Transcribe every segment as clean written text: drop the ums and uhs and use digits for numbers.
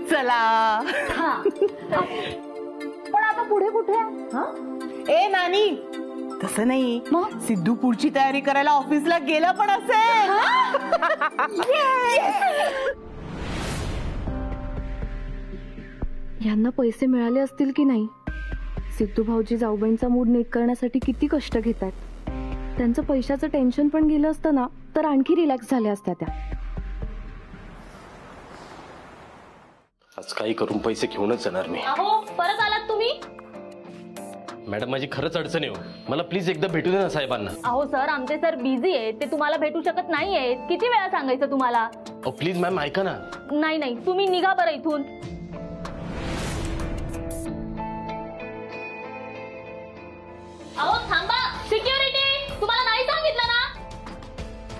चला. पण आता पुढे कुठे? ए नानी, तसं नाही, सिद्धू पुढची तयारी करायला ऑफिसला गेला पण असेल. यांना पैसे मिळाले असतील की नाही? सिद्धू भाऊजी जाऊबाईंचा मूड नीट करण्यासाठी किती कष्ट घेतात. त्यांचं पैशाचं टेन्शन पण गेलं असतं ना तर आणखी रिलॅक्स झाल्या असत्या त्या. आज काही करून पैसे घेऊनच जाणार मी. अहो, परत आलात तुम्ही? मॅडम, माझी खरंच अडचण आहे. मला प्लीज एकदा भेटू दे ना साहेबांना. अहो सर, आमचे सर बिझी आहेत, ते तुम्हाला भेटू शकत नाहीयेत. किती वेळा सांगायचं तुम्हाला? अहो प्लीज मॅम, ऐका ना. नाही नाही, तुम्ही निघा बरं इथून. अहो थांबा, सिक्युरिटी, तुम्हाला नाही सांगितलं ना?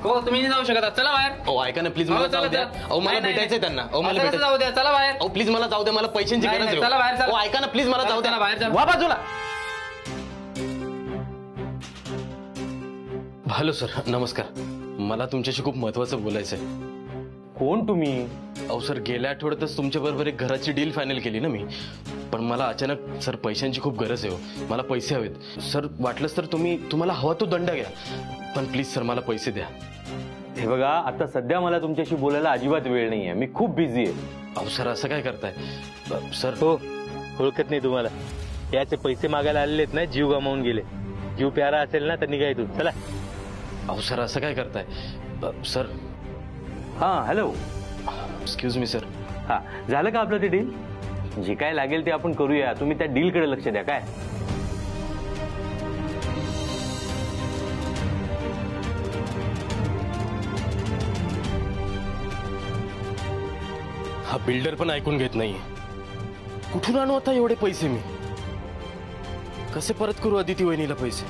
हो, तुम्ही नाही जाऊ शकत. चला बाहेर. अहो ऐका ना प्लीज, मला जाऊ द्या. अहो मला भेटायचंय त्यांना. अहो मला भेटायचं. जाऊ द्या. चला बाहेर. अहो प्लीज मला जाऊ द्या, मला पैशांची गरज आहे. चला बाहेर. अहो ऐका ना प्लीज, मला जाऊ द्या. बाहेर. वा बाजूला. हॅलो सर, नमस्कार. मला तुमच्याशी खूप महत्वाचं बोलायचंय. कोण तुम्ही? अहो सर, गेल्या आठवड्यातच तुमच्या बरोबर एक घराची डील फायनल केली ना मी. पण मला अचानक सर पैशांची खूप गरज आहे. हो, मला पैसे हवेत सर. वाटलंच तर तुम्हाला हवा तो दंड घ्या, पण प्लीज सर मला पैसे द्या. हे बघा, आता सध्या मला तुमच्याशी बोलायला अजिबात वेळ नाहीये. मी खूप बिझी आहे. अहो सर, असं काय करताय सर? हो, ओळखत नाही तुम्हाला? याचे पैसे मागायला आलेलेत ना, जीव गमावून गेले. जीव प्यारा असेल ना तर निघा इथून. चला. अहो सर, असं काय करताय सर? हा, हॅलो. Excuse me sir. हा, झालं का आपलं ते डील? जे काय लागेल ते आपण करूया. तुम्ही त्या डील कडे लक्ष द्या. काय हा बिल्डर पण ऐकून घेत नाहीये. कुठून आणू आता एवढे पैसे मी? कसे परत करू अदिती वहिनीला पैसे?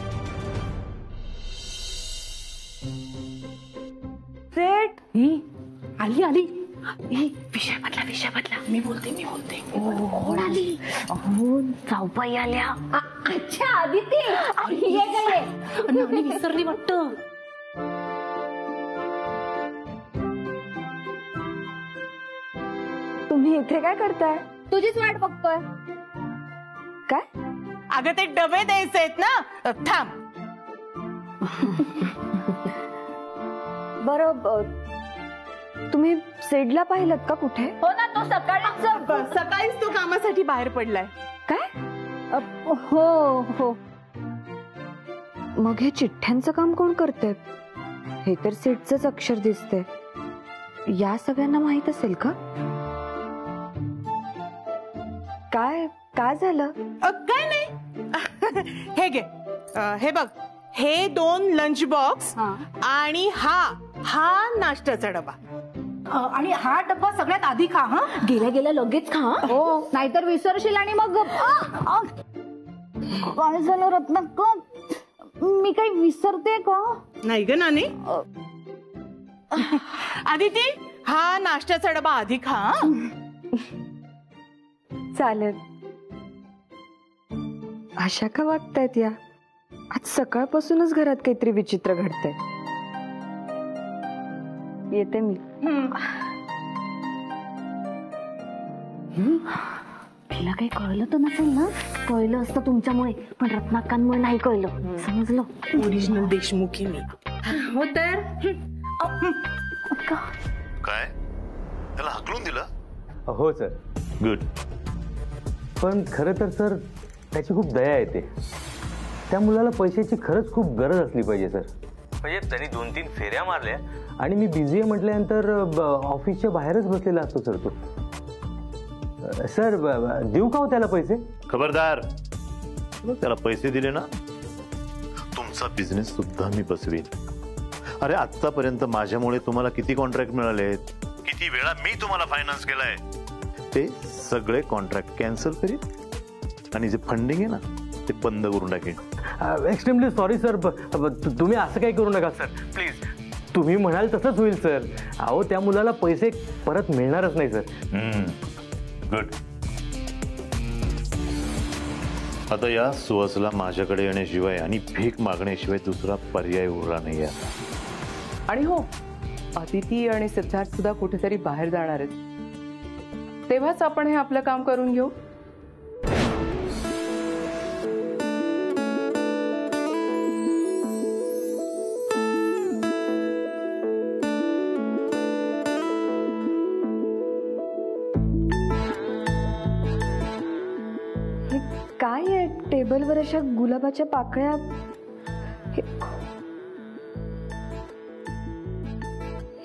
सेठ ही आली आली. विषय बदला. मी बोलते. कोण आली? अहो, जाऊबाई आल्या. अच्छा, आदिती. ये काय? नानी विसरली वाटतं. तुम्ही इथे काय करताय? तुझीच वाट बघतोय. काय? अगं ते डबे द्यायचे आहेत ना, थांब. बरं, तुम्ही सेडला पाहिलत का कुठे? हो ना, तो सकाळीच तो कामासाठी बाहेर पडलाय. काय? हो. मग हे चिठ्ठ्यांचं काम कोण करतंय? हे तर सेटचंच अक्षर दिसतंय. या सगळ्यांना माहित असेल का? काय झालं? काय नाही. हे घे, हे बघ, हे 2 लंच बॉक्स आणि हा नाश्त्याचा डबा. आणि हा डब्बा सगळ्यात आधी खा. गेल्या लगेच खा. हो, नाहीतर विसरशील आणि मग काय झालं रत्नाक्का? मी काही विसरते का? नाही ग नानी. आदिती, हा नाश्त्याचा डबा आधी खा. चालेल. अशा का वागतायत या? आज सकाळपासूनच घरात काहीतरी विचित्र घडतंय. येते मी. तिला काही कळलं तर नसेल ना? कळलं असतं तुमच्यामुळे, पण रत्नाकांमुळे नाही कळलं. समजलं? ओरिजिनल देशमुखी मी. हो तर काय त्याला हकलून दिलं? हो सर. गुड. पण खरं तर सर, त्याची खूप दया येते. त्या मुलाला पैशाची खरंच खूप गरज असली पाहिजे सर. म्हणजे त्यांनी 2-3 फेऱ्या मारल्या आणि मी बिझी आहे म्हटल्यानंतर ऑफिसच्या बाहेरच बसलेला असतो सर तो. सर, देऊ का हो त्याला पैसे? खबरदार. त्याला पैसे दिले ना, तुमचा बिझनेस सुद्धा मी बसवीन. अरे आतापर्यंत माझ्यामुळे तुम्हाला किती कॉन्ट्रॅक्ट मिळालेत, किती वेळा मी तुम्हाला फायनान्स केलाय. ते सगळे कॉन्ट्रॅक्ट कॅन्सल करीन आणि जे फंडिंग आहे ना ते बंद करून टाकेन. Extremely sorry sir. तुम्ही असं काही करू नका सर, प्लीज. तुम्ही म्हणाल तसंच होईल सर. अहो, त्या मुलाला पैसे परत मिळणारच नाही सर. गुड. आता या सुहासला माझ्याकडे येण्याशिवाय आणि भीक मागण्याशिवाय दुसरा पर्याय उरला नाही आता. आणि हो, अदिती आणि सिद्धार्थ सुद्धा कुठेतरी बाहेर जाणार आहेत. तेव्हाच आपण हे आपलं काम करून घेऊ. हे काय आहे टेबलवर अशा गुलाबाच्या पाकळ्या?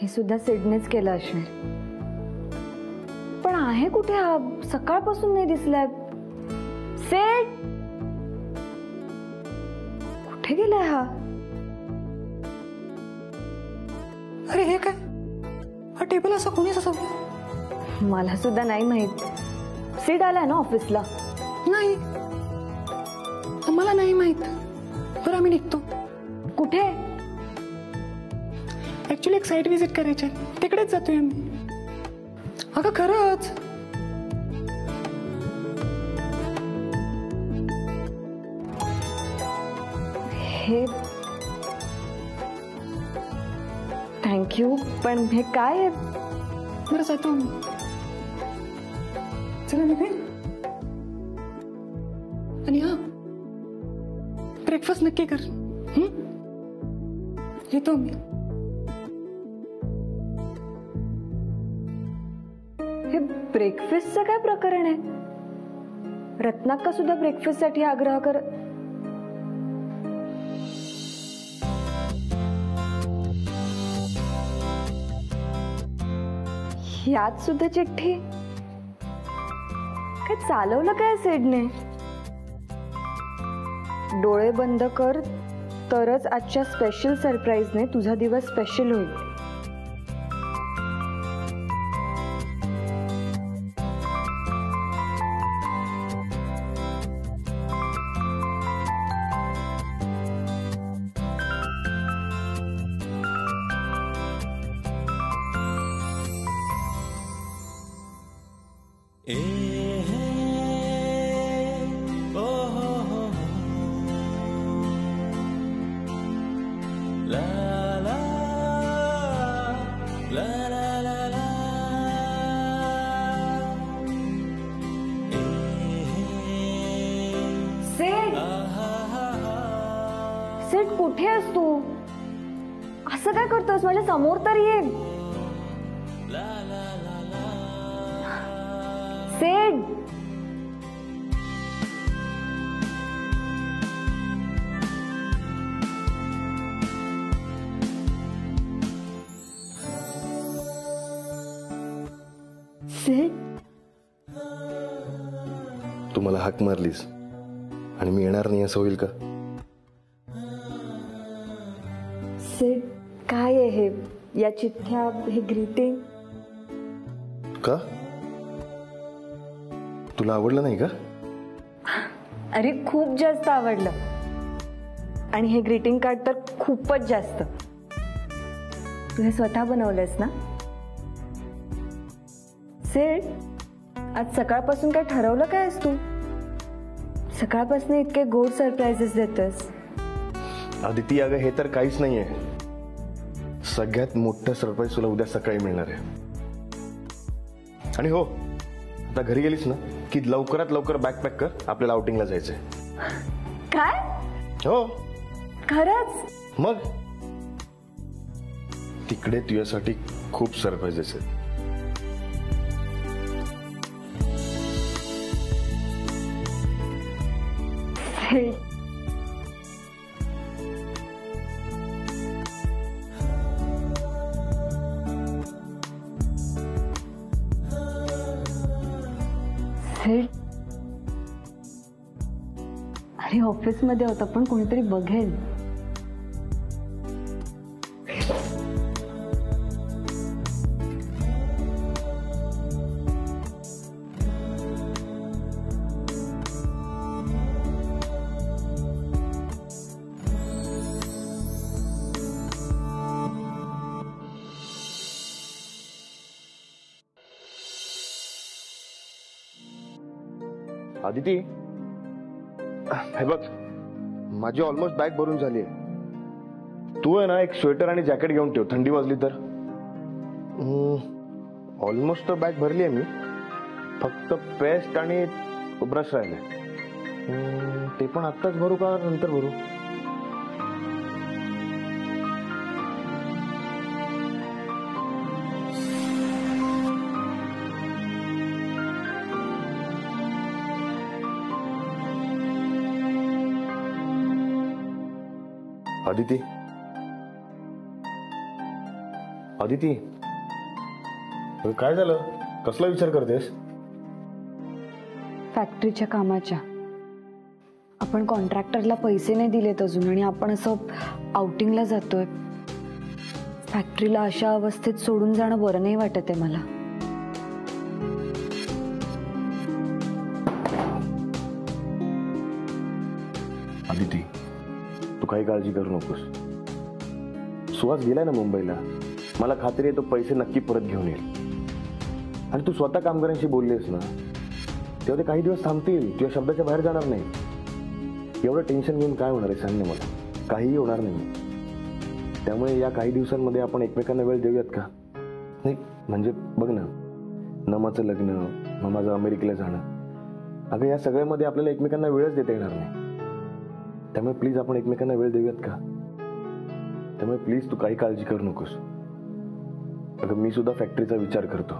हे सुद्धा सिडनेच केलं असणार. पण आहे कुठे हा? सकाळपासून नाही दिसलाय. सेड कुठे गेलाय हा? अरे हे काय? हा टेबल असा कोणीच असं? मला सुद्धा नाही माहित. सीड आलाय ना ऑफिसला? नाही, मला नाही माहित. बरं आम्ही निघतो. कुठे? ऍक्च्युली एक साईट व्हिजिट करायची आहे, तिकडेच जातोय आम्ही. अगं खरंच. हे थँक्यू, पण हे काय आहे? बरं जातो आम्ही. चला निघे. आणि हा ब्रेकफास्ट नक्की कर. येतो मी. हे ब्रेकफास्टचं काय प्रकरण आहे? रत्नाक्का सुद्धा ब्रेकफास्टसाठी आग्रह कर. यात सुद्धा चिठ्ठी. काय चालवलं काय सेडने? डोळे बंद कर तरच आजच्या स्पेशल सरप्राईजने तुझा दिवस स्पेशल होईल. सेट कुठे आहेस तू? असं काय करतोस? माझ्या समोर तर ये. सेट सेट तू मला हाक मारलीस आणि मी येणार नाही असं होईल का? सेट काय आहे हे? या चिठ्ठ्या, हे ग्रीटिंग? का तुला आवडलं नाही का? अरे खूप जास्त आवडलं. आणि हे ग्रीटिंग कार्ड तर खूपच जास्त. तू हे स्वतः बनवलंयस ना? सेट आज सकाळपासून काय ठरवलं काय आहेस तू? सकाळपासून इतके गोड सरप्राइजेस देतोस. आदिती अगं हे तर काहीच नाहीये. सगळ्यात मोठं सरप्राईज तुला उद्या सकाळी मिळणार आहे. आणि हो, आता घरी गेलीस ना की लवकरात लवकर बॅग पॅक कर, आपल्याला आउटिंगला जायचंय. काय? हो खरंच? मग तिकडे तुझ्यासाठी खूप सरप्राईजेस आहेत. अरे ऑफिस मध्ये होता पण कोणीतरी बघेल. आदिती हे बघ, माझी ऑलमोस्ट बॅग भरून झाली आहे. तू आहे ना एक स्वेटर आणि जॅकेट घेऊन ठेव, थंडी वाजली तर. ऑलमोस्ट तर बॅग भरली आहे मी. फक्त पेस्ट आणि ब्रश राहिले. ते पण आत्ताच भरू का नंतर भरू? अदिती, अदिती, काय झालं? कसला विचार करतेस? फॅक्टरीच्या कामाच्या. आपण कॉन्ट्रॅक्टरला पैसे नाही दिलेत अजून आणि आपण असं आउटिंगला जातोय. फॅक्टरीला अशा अवस्थेत सोडून जाणं बरं नाही वाटत आहे मला. अदिती, तू काही काळजी करू नकोस. सुहास गेलाय ना मुंबईला. मला खात्री आहे तो पैसे नक्की परत घेऊन येईल. आणि तू स्वतः कामगारांशी बोललीस ना, तेव्हा ते काही दिवस थांबतील, तुझ्या शब्दाच्या बाहेर जाणार नाही. एवढं टेन्शन घेऊन काय होणार आहे सांग ना मला? काहीही होणार नाही. त्यामुळे या काही दिवसांमध्ये आपण एकमेकांना वेळ देऊयात का? नाही म्हणजे बघ ना, नमाचं लग्न, मग माझं अमेरिकेला जाणं, अगं या सगळ्यामध्ये आपल्याला एकमेकांना वेळच देता येणार नाही. त्यामुळे प्लीज आपण एकमेकांना वेळ देऊयात का? त्यामुळे प्लीज तू काही काळजी करू नकोस. अगं मी सुद्धा फॅक्टरीचा विचार करतो.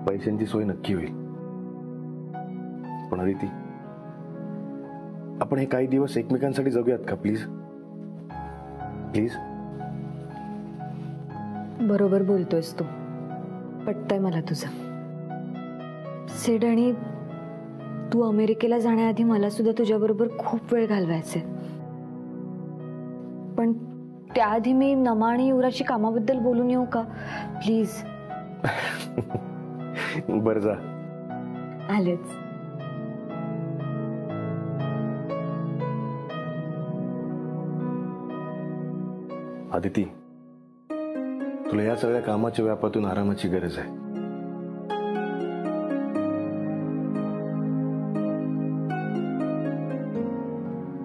पैशांची सोय नक्की होईल. पण अदिती, आपण हे काही दिवस एकमेकांसाठी जगूयात का प्लीज? प्लीज. बरोबर बोलतोयस तू. पटतंय मला तुझं. सेड, आणि तू अमेरिकेला जाण्याआधी मला सुद्धा तुझ्याबरोबर खूप वेळ घालवायचे. पण त्याआधी मी नमा आणि युवराजची कामाबद्दल बोलून येऊ का प्लीज? बरं जा. आलेच. अदिती, तुला या सगळ्या कामाच्या व्यापातून आरामाची गरज आहे.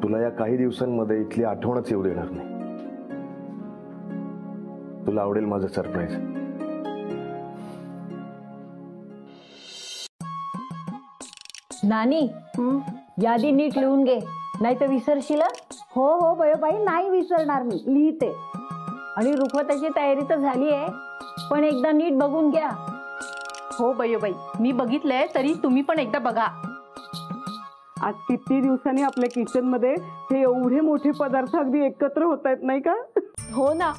तुला या काही दिवसांमध्ये इथली आठवणच येऊ देणार नाही. तुला आवडेल माझं सरप्राईज. नानी, यादी नीट लिहून घे, नाही तर विसरशील. हो हो बयोबाई, नाही विसरणार मी, लिहिते. आणि रुखवताची तयारी तर झाली आहे, पण एकदा नीट बघून घ्या. हो बयोबाई, मी बघितलंय, तरी तुम्ही पण एकदा बघा. आज किती दिवसांनी आपल्या किचन मध्ये हे एवढे मोठे पदार्थ अगदी एकत्र होत आहेत नाही का? हो ना,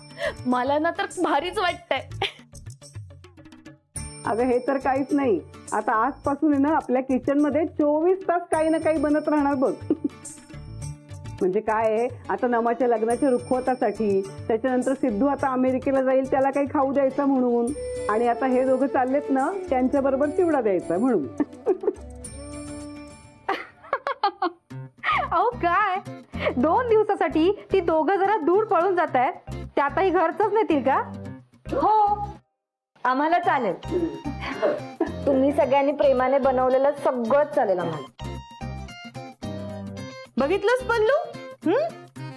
मला ना तर भारीच वाटतंय. अगं हे तर काहीच नाही. आता आजपासून ना आपल्या किचन मध्ये 24 तास काही ना काही बनत राहणार बघ. म्हणजे काय आहे, आता नमाच्या लग्नाच्या रुखवतासाठी, त्याच्यानंतर सिद्धू आता अमेरिकेला जाईल, त्याला काही खाऊ द्यायचं म्हणून, आणि आता हे दोघं चाललेत ना, त्यांच्या बरोबर चिवडा द्यायचा म्हणून. अहो काय, 2 दिवसासाठी ती दोघं जरा दूर पळून जात आहेत, त्यातही घरचंच नेतील का? हो, आम्हाला चालेल. तुम्ही सगळ्यांनी प्रेमाने बनवलेलं सगळं चालेल आम्हाला. बघितलंस पल्लू?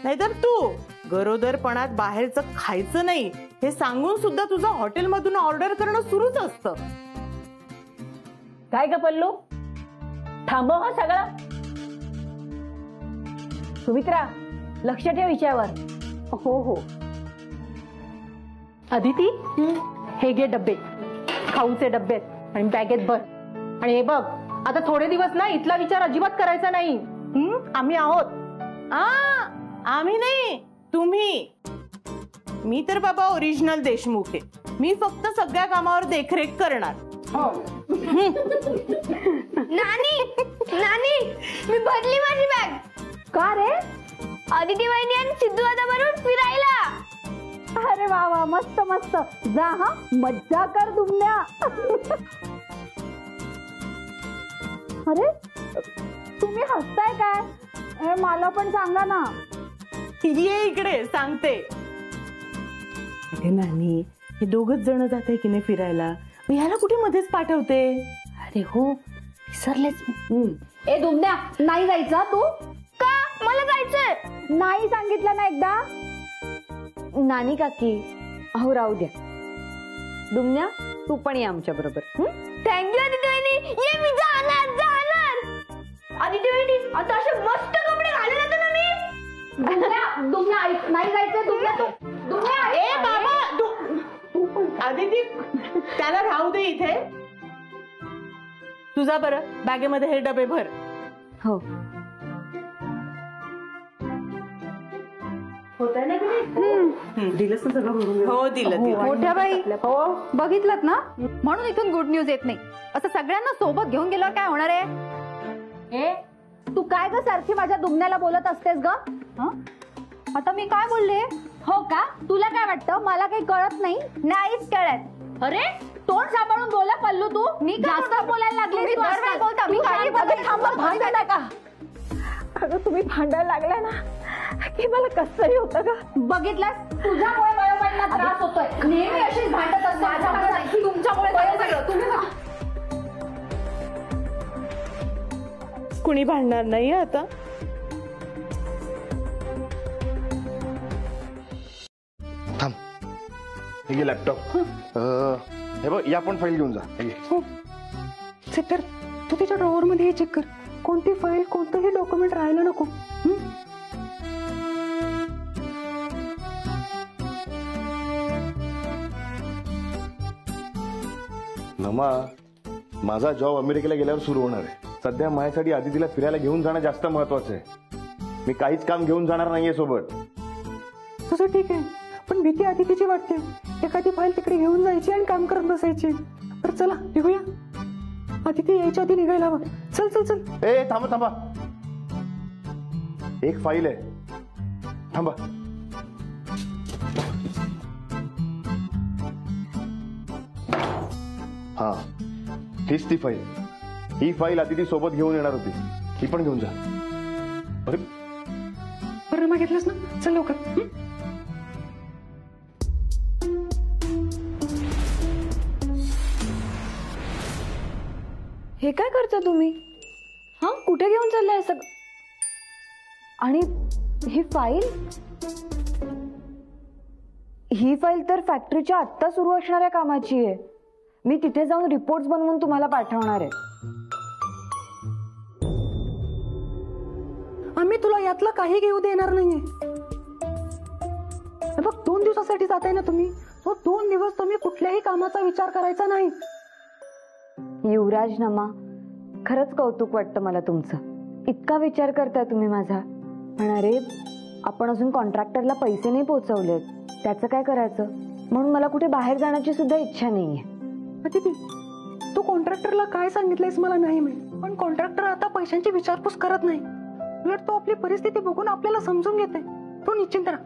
नाहीतर तू गरोदरपणात बाहेरचं खायचं नाही हे सांगून सुद्धा तुझं हॉटेलमधून ऑर्डर करणं सुरूच असतं. काय ग पल्लू, थांबव हा सगळं. सुमित्रा, लक्ष ठेव विषयावर. हो हो. अदिती, हे घे डब्बे, खाऊचे डब्बे आणि बॅगेत भर. आणि हे बघ, आता थोडे दिवस ना इथला विचार अजिबात करायचा नाही. आम्ही आहोत. आम्ही नाही, तुम्ही. मी तर बाबा ओरिजिनल देशमुख आहे. मी फक्त सगळ्या कामावर देखरेख करणार. नानी, नानी, मी भरली माझी बॅग. का रे? अदिती वहिनी आणि सिद्धू दादा बरोबर फिरायला. अरे वा वा, मस्त मस्त. जा हा, मज्जा कर दुमण्या. अरे तुम्ही हसताय काय? मला पण सांगा ना. ये इकडे, सांगते. नानी, हे दोघच जण जात आहे की नाही फिरायला, मी ह्याला कुठे मध्येच पाठवते. अरे हो, विसरलेच. ए दुमण्या, नाही जायचं तू? का? मला जायचंय. नाही सांगितलं ना एकदा? नानी काकी, अहो राहू द्या. दुमन्या तू पण ये आमच्या बरोबर. थँक्यू आदिती वहिनी. ये मी जाणार. आदिती वहिनी आता असे मस्त कपडे घालून येतो ना मी. दुमन्या ऐक, नाही जायचं दुमन्या. ए बाबा आदिती त्याला राहू दे इथे. तुझा बरं बॅगेमध्ये हे डबे भर. हो दिलंस ना सगळं भरून? हो दिलं. मोठ्या बाई हो बघितलं ना, म्हणून इथून गुड न्यूज येत नाही. असं सगळ्यांना सोबत घेऊन गेल्यावर काय होणार आहे? ए तू काय ग सारखी माझ्या दुमण्याला बोलत असतेस ग? आता मी काय बोलले? हो का? तुला काय वाटतं मला काही कळत नाही? नाहीच कळत. अरे तोंड सांभाळून बोला पल्लू तू. मी जास्त बोलायला लागली तुम्ही दरवेळी बोलता, मी काही बोलत भांडण का? अगं तुम्ही भांडायला लागलाय ना की मला कसंही होतं का? बघितलंस तुझ्यामुळे वयोमानाला त्रास होतोय. नेहमी अशीच भांडत असते. तुमच्यामुळे सगळं तुम्ही कुणी भांडणार नाही आता. थांब, हे घे लॅपटॉप. हे बघ, या पण फाईल घेऊन जा. तर तू तिच्या ड्रॉवर मध्ये चेक कर, कोणती फाईल कोणतंही डॉक्युमेंट राहायला नको. नमा, माझा जॉब अमेरिकेला गेल्यावर सुरू होणार आहे. सध्या माझ्यासाठी आदितीला फिरायला घेऊन जाणं जास्त महत्वाचं आहे. मी काहीच काम घेऊन जाणार नाहीये सोबत. तुझं ठीक आहे, पण भीती आदितीची वाटते. एखादी फाईल तिकडे घेऊन जायची आणि काम करत बसायची. तर चला निघूया. आदिती यायच्या आधी निघायला हवं. चल चल चल. ए थांबा थांबा, एक फाईल आहे. थांबा. हा, हीच ती फाईल. ही फाईल आदिती सोबत घेऊन येणार होती. ही पण घेऊन जा. अरे बरं मग घेतलंस ना, चल लवकर. हे काय करता तुम्ही? हा कुठे घेऊन चाललंय सगळं? आणि ही फाईल तर फॅक्टरीच्या आत्ता सुरू असणाऱ्या कामाची आहे. मी तिथे जाऊन रिपोर्ट्स बनवून तुम्हाला पाठवणार आहे. आम्ही तुला यातलं काही घेऊ देणार नाहीये. बघ 2 दिवसासाठी जाताय ना तुम्ही, तो 2 दिवस तुम्ही कुठल्याही कामाचा विचार करायचा नाही. युवराज नमा, खरंच कौतुक वाटतं मला तुमचं. इतका विचार करताय तुम्ही माझा. पण अरे आपण अजून कॉन्ट्रॅक्टरला पैसे नाही पोहोचवलेत, त्याचं काय करायचं? म्हणून मला कुठे बाहेर जाण्याची सुद्धा इच्छा नाहीये. अदिती, तू कॉन्ट्रॅक्टरला काय सांगितलंयस मला नाही माहित, पण कॉन्ट्रॅक्टर आता पैशांची विचारपूस करत नाही. उलट तो आपली परिस्थिती बघून आपल्याला समजून घेते. तू निश्चिंत राहा.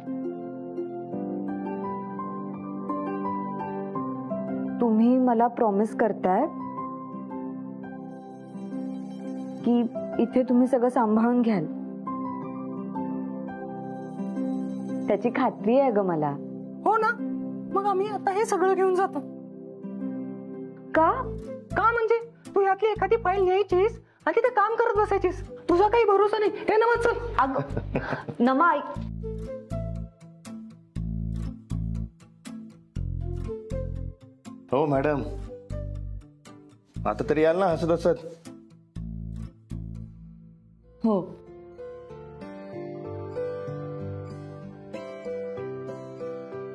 तुम्ही मला प्रॉमिस करताय की इथे तुम्ही सगळं सांभाळून घ्याल? त्याची खात्री आहे ग मला. हो ना, मग आम्ही आता हे सगळं घेऊन जातो. का? का म्हणजे तू यातली एखादी फाईल न्यायचीस आणि तिथे काम करत बसायचीस. तुझा काही भरोसा नाही. हे नमा चल. अगं नमा ऐक. हो मॅडम, आता तरी याल ना हसत हसत. हो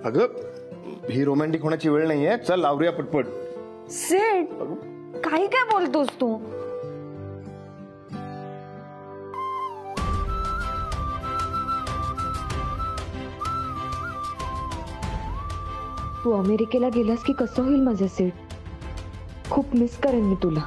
अगं ही रोमॅन्टिक होण्याची वेळ नाहीये. चल आवरूया पटपट. सेठ, काही काय बोलतोस तू? तू अमेरिकेला गेलास की कसं होईल माझं सेठ? खूप मिस करेन मी तुला.